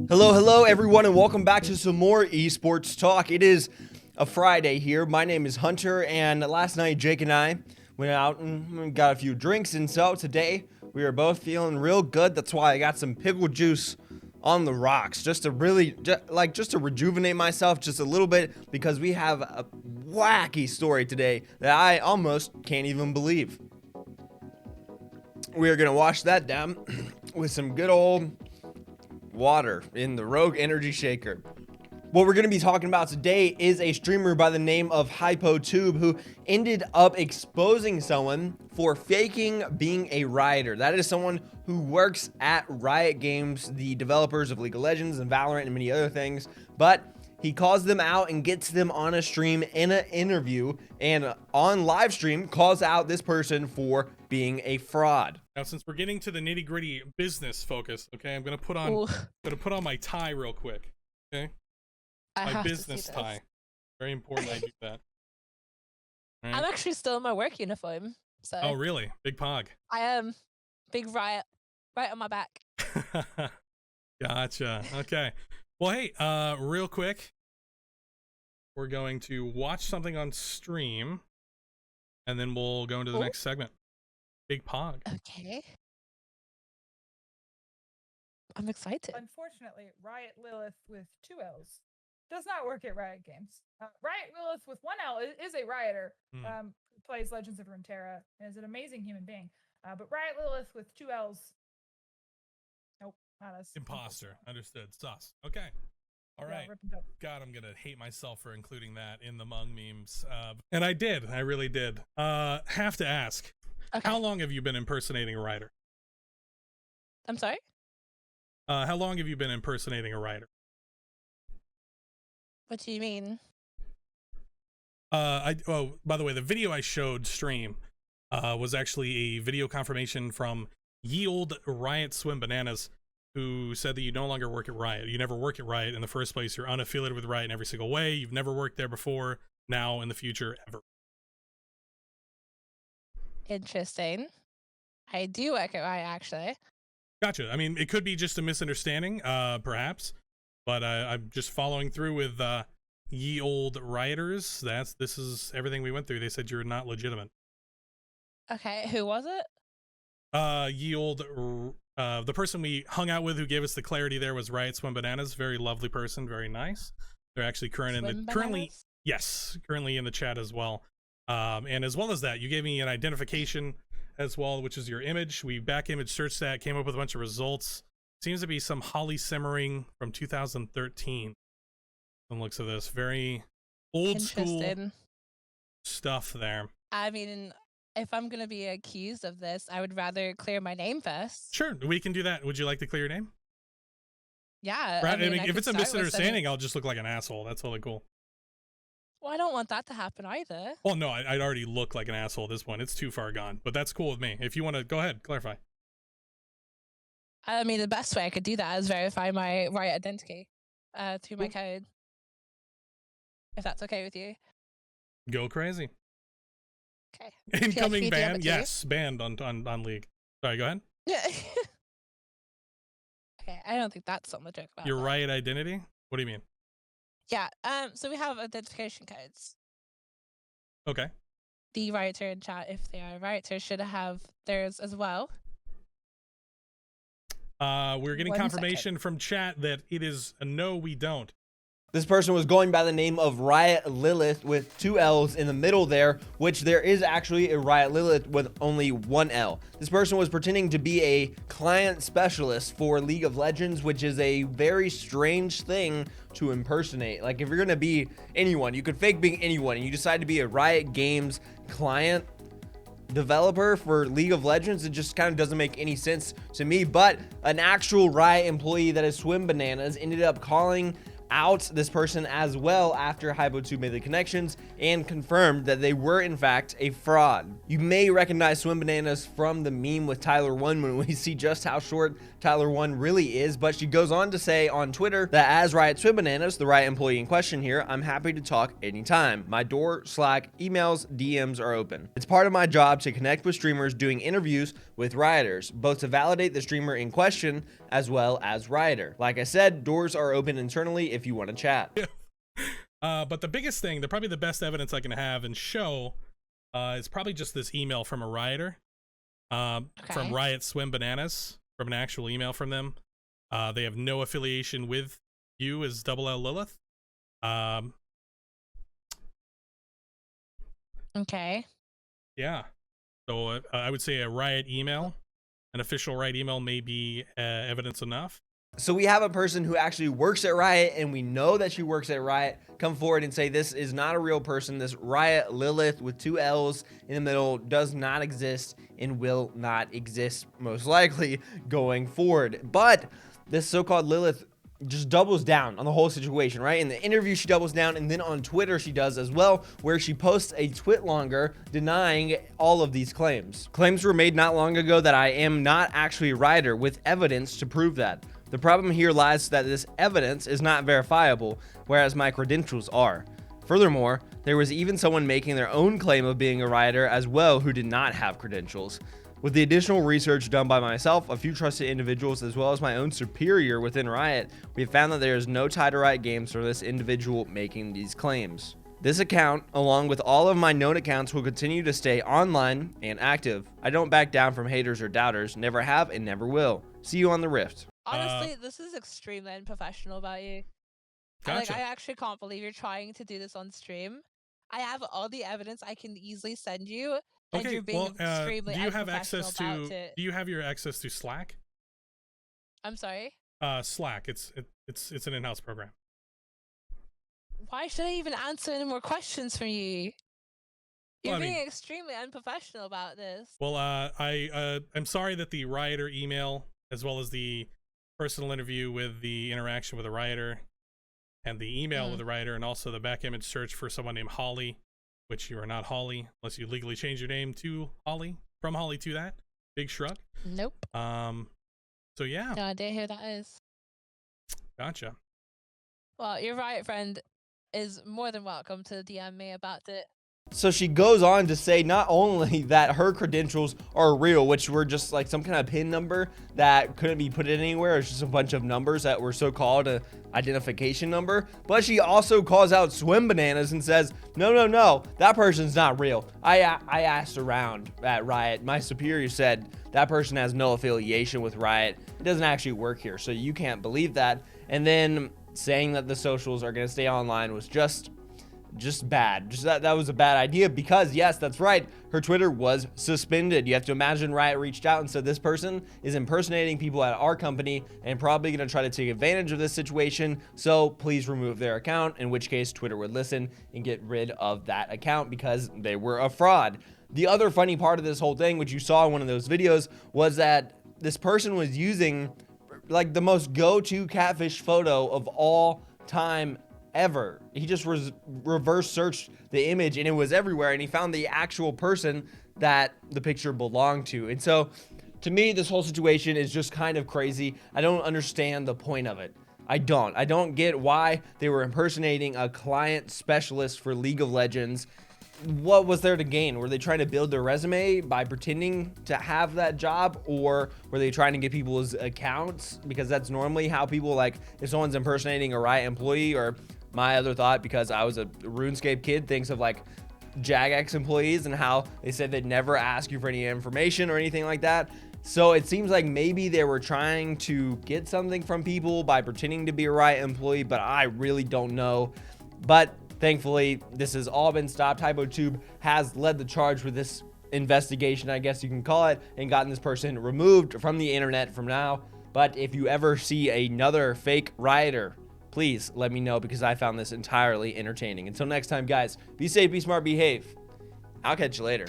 Hello everyone, and welcome back to some more esports talk. It is a Friday here. My name is Hunter, and last night Jake and I went out and got a few drinks, and so today we are both feeling real good. That's why I got some pickle juice on the rocks, just to rejuvenate myself just a little bit, because we have a wacky story today that I almost can't even believe. We are gonna wash that down with some good old water in the Rogue Energy Shaker. What we're going to be talking about today is a streamer by the name of HypoTube who ended up exposing someone for faking being a Rioter. That is someone who works at Riot Games, the developers of League of Legends and Valorant and many other things, but he calls them out and gets them on a stream in an interview, and on live stream calls out this person for being a fraud. Now, since we're getting to the nitty-gritty business focus, okay, I'm gonna put on my tie real quick. Okay, my business tie. Very important I do that. Right. I'm actually still in my work uniform. So. Oh, really? Big pog. I am. Big Riot right on my back. Gotcha. Okay. Well, hey, real quick, we're going to watch something on stream, and then we'll go into the next segment. Big pog. Okay. I'm excited. Unfortunately, Riot Lilith with 2 L's does not work at Riot Games. Riot Lilith with 1 L is a Rioter, plays Legends of Runeterra, and is an amazing human being. But Riot Lilith with 2 L's, nope, not us. Imposter. Understood. Sus. Okay. All right. God, I'm gonna hate myself for including that in the Mung memes. And I did. I really did. Have to ask. Okay. How long have you been impersonating a writer? I'm sorry? How long have you been impersonating a writer? What do you mean? By the way, the video I showed stream was actually a video confirmation from Ye Old Riot Swim Bananas, who said that you no longer work at Riot. You never work at Riot in the first place. You're unaffiliated with Riot in every single way. You've never worked there before, now, in the future, ever. Interesting. I do work at Riot, actually. Gotcha. I mean, it could be just a misunderstanding, perhaps, but I'm just following through with Ye Old Rioters. This is everything we went through. They said you're not legitimate. Okay, who was it? Ye Old, the person we hung out with who gave us the clarity there was Riot Swim Bananas. Very lovely person, very nice. They're actually currently in the chat as well. And as well as that, you gave me an identification as well, which is your image. We back image searched that, came up with a bunch of results. Seems to be some Holly Simmering from 2013. From the looks of this, very old school stuff there. I mean, if I'm gonna be accused of this, I would rather clear my name first. Sure, we can do that. Would you like to clear your name? Yeah. Right. I mean, if it's a misunderstanding, I'll just look like an asshole. That's totally cool. Well, I don't want that to happen either. Well, no, I'd already look like an asshole at this point. It's too far gone, but that's cool with me. If you want to go ahead, clarify. I mean, the best way I could do that is verify my Riot identity through my code. If that's okay with you. Go crazy. Okay. Incoming ban? Yes, banned on League. Sorry, go ahead. Okay, I don't think that's something to joke about. Your Riot identity? What do you mean? Yeah, so we have identification codes. Okay. The Rioter in chat, if they are Rioter, should have theirs as well. We're getting confirmation from chat that it is a no, we don't. This person was going by the name of Riot Lilith with 2 L's in the middle there, which there is actually a Riot Lilith with only 1 L. This person was pretending to be a client specialist for League of Legends, which is a very strange thing to impersonate. Like, if you're gonna be anyone, you could fake being anyone, and you decide to be a Riot Games client developer for League of Legends, it just kind of doesn't make any sense to me. But an actual Riot employee that is Swim Bananas ended up calling out this person as well after HypoTube made the connections and confirmed that they were in fact a fraud. You may recognize Swim Bananas from the meme with Tyler 1 when we see just how short Tyler 1 really is, but she goes on to say on Twitter that as Riot Swim Bananas, the Riot employee in question here, I'm happy to talk anytime. My door, Slack, emails, DMs are open. It's part of my job to connect with streamers doing interviews with Rioters, both to validate the streamer in question as well as Rioter. Like I said, doors are open internally if you want to chat. But the biggest thing, probably the best evidence I can have and show is probably just this email from a Rioter from Riot Swim Bananas, from an actual email from them. They have no affiliation with you as Double L Lilith. Okay. Yeah. So I would say a Riot email, an official Riot email may be evidence enough. So we have a person who actually works at Riot, and we know that she works at Riot, come forward and say this is not a real person. This Riot Lilith with 2 L's in the middle does not exist and will not exist most likely going forward. But this so-called Lilith just doubles down on the whole situation, right? In the interview, she doubles down, and then on Twitter, she does as well, where she posts a tweet longer denying all of these claims. Claims were made not long ago that I am not actually a Rioter, with evidence to prove that. The problem here lies that this evidence is not verifiable, whereas my credentials are. Furthermore, there was even someone making their own claim of being a Rioter as well who did not have credentials. With the additional research done by myself, a few trusted individuals, as well as my own superior within Riot, we have found that there is no tie to Riot Games for this individual making these claims. This account, along with all of my known accounts, will continue to stay online and active. I don't back down from haters or doubters, never have and never will. See you on the Rift. Honestly, this is extremely unprofessional about you. Gotcha. Like, I actually can't believe you're trying to do this on stream. I have all the evidence I can easily send you, and Okay, you're being extremely do you have unprofessional access about to? it. Do you have your access to Slack? I'm sorry? Slack. It's an in-house program. Why should I even answer any more questions from you? You're Well, I being mean- extremely unprofessional about this. Well, I'm sorry that the Rioter email, as well as the personal interview with the interaction with a Rioter, and the email with a Rioter, and also the back image search for someone named Holly, which you are not Holly, unless you legally change your name to Holly, from Holly to that. Big shrug. Nope. So yeah. No idea who that is. Gotcha. Well, your Riot friend is more than welcome to DM me about it. So she goes on to say not only that her credentials are real, which were just like some kind of PIN number that couldn't be put in anywhere. It's just a bunch of numbers that were so-called an identification number. But she also calls out Swim Bananas and says, no, that person's not real. I asked around at Riot. My superior said that person has no affiliation with Riot. It doesn't actually work here, so you can't believe that. And then saying that the socials are going to stay online was just bad. That was a bad idea, because yes, that's right, her Twitter was suspended. You have to imagine Riot reached out and said this person is impersonating people at our company and probably going to try to take advantage of this situation, so please remove their account, in which case Twitter would listen and get rid of that account because they were a fraud. The other funny part of this whole thing, which you saw in one of those videos, was that this person was using like the most go-to catfish photo of all time ever. He just reverse searched the image and it was everywhere, and he found the actual person that the picture belonged to. And so to me, this whole situation is just kind of crazy. I don't understand the point of it. I don't get why they were impersonating a client specialist for League of Legends. What was there to gain? Were they trying to build their resume by pretending to have that job, or were they trying to get people's accounts? Because that's normally how people, like, if someone's impersonating a Riot employee, or my other thought, because I was a RuneScape kid, thinks of like Jagex employees and how they said they'd never ask you for any information or anything like that. So it seems like maybe they were trying to get something from people by pretending to be a Riot employee, but I really don't know. But thankfully, this has all been stopped. HypoTube has led the charge with this investigation, I guess you can call it, and gotten this person removed from the internet from now. But if you ever see another fake Rioter, please let me know, because I found this entirely entertaining. Until next time, guys, be safe, be smart, behave. I'll catch you later.